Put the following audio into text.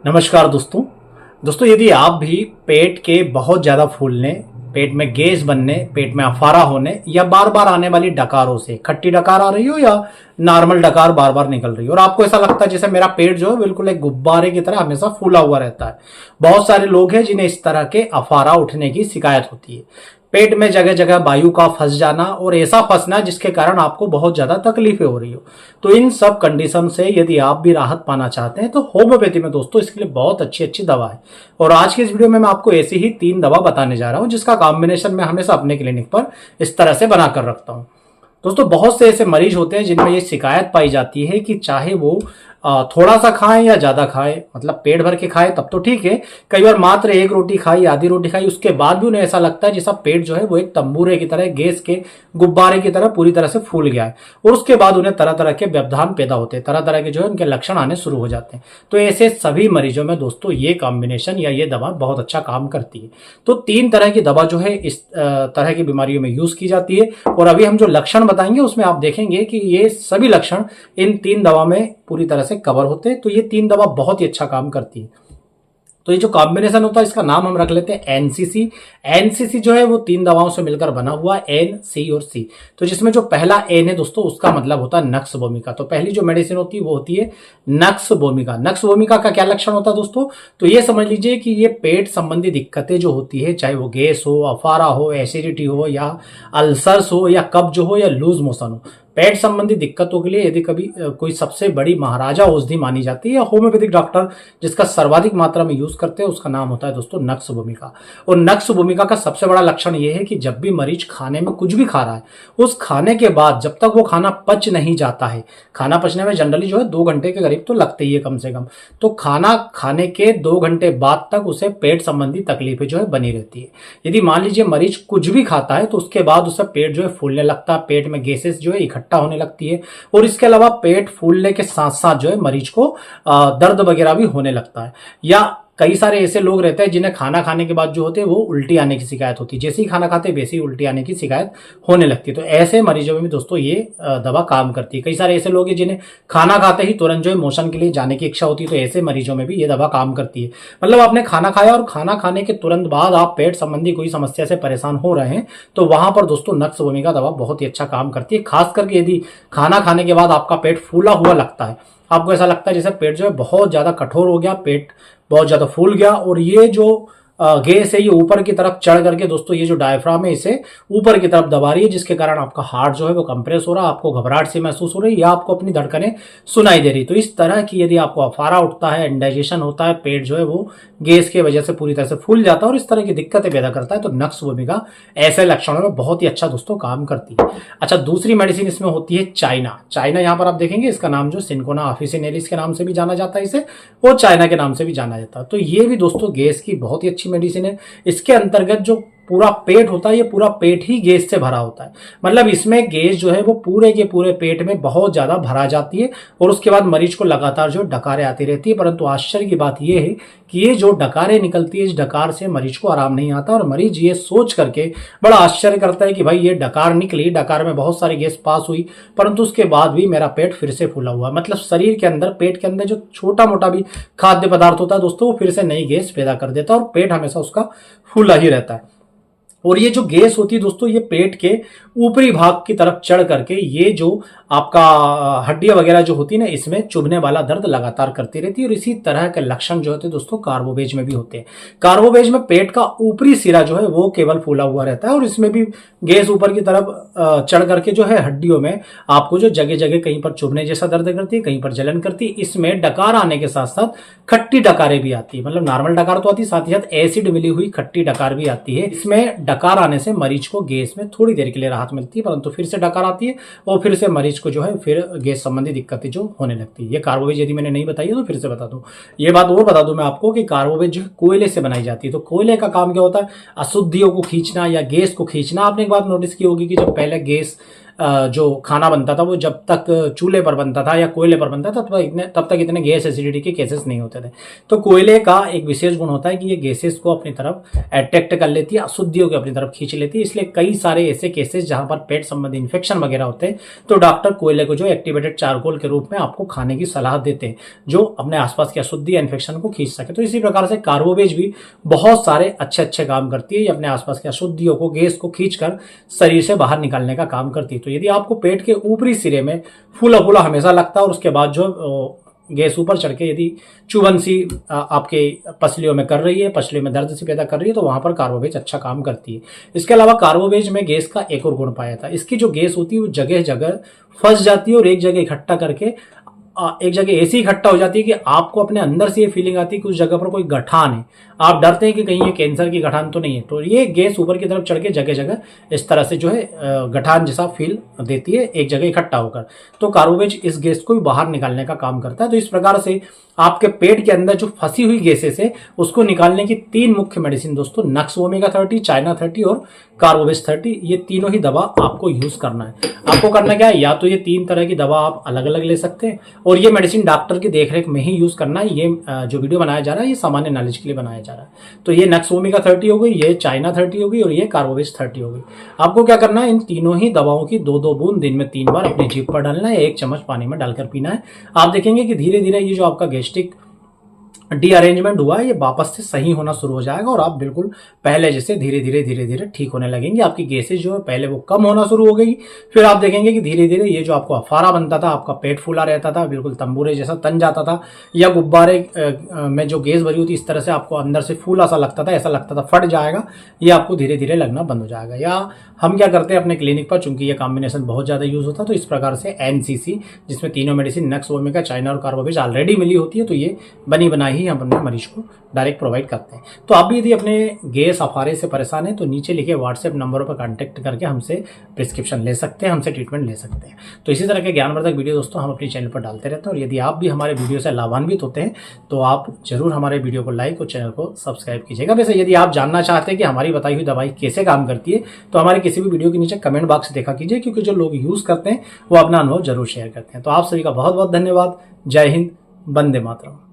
नमस्कार दोस्तों। यदि आप भी पेट के बहुत ज़्यादा फूलने, पेट में गैस बनने, पेट में अफारा होने या बार बार आने वाली डकारों से, खट्टी डकार आ रही हो या नॉर्मल डकार बार बार निकल रही हो और आपको ऐसा लगता है जैसे मेरा पेट जो है बिल्कुल एक गुब्बारे की तरह हमेशा फूला हुआ रहता है। बहुत सारे लोग हैं जिन्हें इस तरह के अफारा उठने की शिकायत होती है। पेट में जगह जगह वायु का फंस जाना और ऐसा फंसना जिसके कारण आपको बहुत ज्यादा तकलीफें हो रही हो। तो इन सब कंडीशन से यदि आप भी राहत पाना चाहते हैं तो होम्योपैथी में दोस्तों इसके लिए बहुत अच्छी अच्छी दवा है। और आज के इस वीडियो में मैं आपको ऐसी ही 3 दवा बताने जा रहा हूं जिसका कॉम्बिनेशन मैं हमेशा अपने क्लिनिक पर इस तरह से बनाकर रखता हूं। दोस्तों बहुत से ऐसे मरीज होते हैं जिनमें ये शिकायत पाई जाती है कि चाहे वो थोड़ा सा खाएं या ज्यादा खाएं, मतलब पेट भर के खाएं तब तो ठीक है। कई बार मात्र एक रोटी खाई, आधी रोटी खाई, उसके बाद भी उन्हें ऐसा लगता है जैसा पेट जो है वो एक तंबूरे की तरह, गैस के गुब्बारे की तरह पूरी तरह से फूल गया है। और उसके बाद उन्हें तरह तरह के व्यवधान पैदा होते हैं, तरह तरह के जो है उनके लक्षण आने शुरू हो जाते हैं। तो ऐसे सभी मरीजों में दोस्तों ये कॉम्बिनेशन या ये दवा बहुत अच्छा काम करती है। तो 3 तरह की दवा जो है इस तरह की बीमारियों में यूज की जाती है। और अभी हम जो लक्षण बताएंगे उसमें आप देखेंगे कि ये सभी लक्षण इन 3 दवा में पूरी तरह से कवर होते हैं। तो ये 3 दवा बहुत ही अच्छा काम करती है। तो ये जो कॉम्बिनेशन होता है इसका नाम हम रख लेते हैं एनसीसी। एनसीसी जो है वो 3 दवाओं से मिलकर बना हुआ एन, सी और सी। तो जिसमें जो पहला एन है दोस्तों उसका मतलब होता है नक्स भूमिका। तो पहली जो मेडिसिन होती है वो होती है नक्स भूमिका। नक्स भूमिका का क्या लक्षण होता है दोस्तों? तो ये समझ लीजिए कि ये पेट संबंधी दिक्कतें जो होती है, चाहे वो गैस हो, अफारा हो, एसिडिटी हो या अल्सर्स हो या कब्ज हो या लूज मोशन हो, पेट संबंधी दिक्कतों के लिए यदि कभी कोई सबसे बड़ी महाराजा औषधि मानी जाती है या होम्योपैथिक डॉक्टर जिसका सर्वाधिक मात्रा में यूज करते हैं उसका नाम होता है दोस्तों नक्स भूमिका। और नक्स भूमिका का सबसे बड़ा लक्षण यह है कि जब भी मरीज खाने में कुछ भी खा रहा है, उस खाने के बाद जब तक वो खाना पच नहीं जाता है, खाना पचने में जनरली जो है 2 घंटे के करीब तो लगते ही है कम से कम, तो खाना खाने के 2 घंटे बाद तक उसे पेट संबंधी तकलीफें जो है बनी रहती है। यदि मान लीजिए मरीज कुछ भी खाता है तो उसके बाद उसे पेट जो है फूलने लगता है, पेट में गैसेस जो है इकट्ठा होने लगती है। और इसके अलावा पेट फूलने के साथ साथ जो है मरीज को दर्द वगैरह भी होने लगता है। या कई सारे ऐसे लोग रहते हैं जिन्हें खाना खाने के बाद जो होते हैं वो उल्टी आने की शिकायत होती है। जैसे ही खाना खाते हैं वैसे ही उल्टी आने की शिकायत होने लगती है। तो ऐसे मरीजों में भी दोस्तों ये दवा काम करती है। कई सारे ऐसे लोग हैं जिन्हें खाना खाते ही तुरंत जो है मोशन के लिए जाने की इच्छा होती है, तो ऐसे मरीजों में भी ये दवा काम करती है। मतलब आपने खाना खाया और खाना खाने के तुरंत बाद आप पेट संबंधी कोई समस्या से परेशान हो रहे हैं तो वहां पर दोस्तों नक्स भूमिका दवा बहुत ही अच्छा काम करती है। खास करके यदि खाना खाने के बाद आपका पेट फूला हुआ लगता है, आपको ऐसा लगता है जैसे पेट जो है बहुत ज्यादा कठोर हो गया, पेट बहुत ज्यादा फूल गया और ये जो गैस है ये ऊपर की तरफ चढ़ करके दोस्तों ये जो डायफ्राम है इसे ऊपर की तरफ दबा रही है, जिसके कारण आपका हार्ट जो है वो कंप्रेस हो रहा है, आपको घबराहट सी महसूस हो रही है या आपको अपनी धड़कनें सुनाई दे रही। तो इस तरह की यदि आपको अफारा उठता है, इंडाइजेशन होता है, पेट जो है वो गैस की वजह से पूरी तरह से फूल जाता है और इस तरह की दिक्कतें पैदा करता है, तो नक्स भूमिका ऐसे लक्षणों में बहुत ही अच्छा दोस्तों काम करती है। अच्छा, दूसरी मेडिसिन इसमें होती है चाइना। चाइना यहाँ पर आप देखेंगे इसका नाम जो सिंकोना ऑफिसिनेलिस के नाम से भी जाना जाता है, इसे वो चाइना के नाम से भी जाना जाता है। तो ये भी दोस्तों गैस की बहुत ही अच्छी मेडिसिन है। इसके अंतर्गत जो पूरा पेट होता है ये पूरा पेट ही गैस से भरा होता है। मतलब इसमें गैस जो है वो पूरे के पूरे पेट में बहुत ज्यादा भरा जाती है और उसके बाद मरीज को लगातार जो डकारें आती रहती है। परंतु आश्चर्य की बात यह है कि ये जो डकारें निकलती है इस डकार से मरीज को आराम नहीं आता और मरीज ये सोच करके बड़ा आश्चर्य करता है कि भाई ये डकार निकली, डकार में बहुत सारी गैस पास हुई, परंतु उसके बाद भी मेरा पेट फिर से फूला हुआ। मतलब शरीर के अंदर, पेट के अंदर जो छोटा मोटा भी खाद्य पदार्थ होता है दोस्तों वो फिर से नई गैस पैदा कर देता है और पेट हमेशा उसका फूला ही रहता है। और ये जो गैस होती है दोस्तों ये पेट के ऊपरी भाग की तरफ चढ़ करके ये जो आपका हड्डियां वगैरह जो होती है ना इसमें चुभने वाला दर्द लगातार करती रहती है। और इसी तरह के लक्षण जो होते हैं दोस्तों कार्बोवेज में भी होते हैं। कार्बोवेज में पेट का ऊपरी सिरा जो है वो केवल फूला हुआ रहता है और इसमें भी गैस ऊपर की तरफ चढ़ करके जो है हड्डियों में आपको जो जगह जगह कहीं पर चुभने जैसा दर्द करती है, कहीं पर जलन करती है। इसमें डकार आने के साथ साथ खट्टी डकारें भी आती है। मतलब नॉर्मल डकार तो आती है, साथ ही साथ एसिड मिली हुई खट्टी डकार भी आती है। इसमें डकार आने से मरीज को गैस में थोड़ी देर के लिए राहत मिलती है, परंतु फिर से डकार आती है और फिर से मरीज को जो है फिर गैस संबंधी दिक्कतें जो होने लगती है। ये कार्बोवेज यदि मैंने नहीं बताई है तो फिर से बता दूं। ये बात और बता दूं मैं आपको कि कार्बोवेज जो है कोयले से बनाई जाती है। तो कोयले का काम क्या होता है? अशुद्धियों को खींचना या गैस को खींचना। आपने एक बात नोटिस की होगी कि जब पहले गैस जो खाना बनता था वो जब तक चूल्हे पर बनता था या कोयले पर बनता था तब तक इतने गैस एसिडिटी के केसेस नहीं होते थे। तो कोयले का एक विशेष गुण होता है कि ये गैसेस को अपनी तरफ अट्रैक्ट कर लेती है, अशुद्धियों को अपनी तरफ खींच लेती है। इसलिए कई सारे ऐसे केसेस जहां पर पेट संबंधी इन्फेक्शन वगैरह होते हैं तो डॉक्टर कोयले को जो एक्टिवेटेड चारकोल के रूप में आपको खाने की सलाह देते हैं, जो अपने आसपास की अशुद्धि या इन्फेक्शन को खींच सके। तो इसी प्रकार से कार्बोवेज भी बहुत सारे अच्छे अच्छे काम करती है। ये अपने आसपास की अशुद्धियों को, गैस को खींचकर शरीर से बाहर निकालने का काम करती है। तो यदि आपको पेट के ऊपरी सिरे में फूला फूला हमेशा लगता है और उसके बाद जो गैस ऊपर चढ़ के यदि चुभन सी आपके पसलियों में कर रही है, पसलियों में दर्द सी पैदा कर रही है, तो वहां पर कार्बोवेज अच्छा काम करती है। इसके अलावा कार्बोवेज में गैस का एक और गुण पाया था, इसकी जो गैस होती है वो जगह जगह फंस जाती है और एक जगह इकट्ठा करके एक जगह ऐसी इकट्ठा हो जाती है कि आपको अपने अंदर से ये फीलिंग आती है कि उस जगह पर कोई गठान है। आप डरते हैं कि कहीं ये कैंसर की गठान तो नहीं है। तो ये गैस ऊपर की तरफ चढ़ के जगह जगह इस तरह से जो है गठान जैसा फील देती है एक जगह इकट्ठा होकर। तो कार्बोवेज इस गैस को भी बाहर निकालने का काम करता है। तो इस प्रकार से आपके पेट के अंदर जो फंसी हुई गैसेस है उसको निकालने की 3 मुख्य मेडिसिन दोस्तों, नक्स ओमेगा 30, चाइना 30 और कार्बोवेज 30, ये तीनों ही दवा आपको यूज करना है। आपको करना क्या है, या तो ये 3 तरह की दवा आप अलग अलग ले सकते हैं और ये मेडिसिन डॉक्टर की देखरेख में ही यूज करना है। ये जो वीडियो बनाया जा रहा है ये सामान्य नॉलेज के लिए बनाया जा रहा है। तो ये नक्स ओमेगा 30 हो गई, ये चाइना 30 हो गई और ये कार्बोवेज 30 हो गई। आपको क्या करना है, इन तीनों ही दवाओं की 2-2 बूंद दिन में 3 बार अपनी जीभ पर डालना है, 1 चम्मच पानी में डालकर पीना है। आप देखेंगे कि धीरे धीरे ये जो आपका गैस्ट्रिक डीअरेंजमेंट हुआ है ये वापस से सही होना शुरू हो जाएगा और आप बिल्कुल पहले जैसे धीरे धीरे ठीक होने लगेंगे। आपकी गैसेज जो है पहले वो कम होना शुरू हो गई, फिर आप देखेंगे कि धीरे धीरे ये जो आपको अफारा बनता था, आपका पेट फूला रहता था, बिल्कुल तंबूरे जैसा तन जाता था, या गुब्बारे में जो गैस भरी होती इस तरह से आपको अंदर से फूला सा लगता था, ऐसा लगता था फट जाएगा, ये आपको धीरे धीरे लगना बंद हो जाएगा। या हम क्या करते हैं अपने क्लिनिक पर, चूंकि ये कॉम्बिनेशन बहुत ज्यादा यूज होता है, तो इस प्रकार से एनसीसी जिसमें तीनों मेडिसिन नक्स ओमेगा, चाइना और कार्बोवेज ऑलरेडी मिली होती है, तो ये बनी बनाई ही हम अपने मरीज को डायरेक्ट प्रोवाइड करते हैं। तो आप भी यदि अपने गैस अफारे से परेशान है तो नीचे लिखे व्हाट्सएप नंबरों पर कांटेक्ट करके हमसे प्रिस्क्रिप्शन ले सकते हैं, हमसे ट्रीटमेंट ले सकते हैं। तो इसी तरह के ज्ञानवर्धक वीडियो दोस्तों हम अपने चैनल पर डालते रहते हैं और यदि आप भी हमारे वीडियो से लाभान्वित होते हैं तो आप जरूर हमारे वीडियो को लाइक और चैनल को सब्सक्राइब कीजिएगा। वैसे यदि आप जानना चाहते हैं कि हमारी बताई हुई दवाई कैसे काम करती है तो हमारे किसी भी वीडियो के नीचे कमेंट बॉक्स देखा कीजिए, क्योंकि जो लोग यूज करते हैं वो अपना अनुभव जरूर शेयर करते हैं। तो आप सभी का बहुत बहुत धन्यवाद। जय हिंद, वंदे मातरम।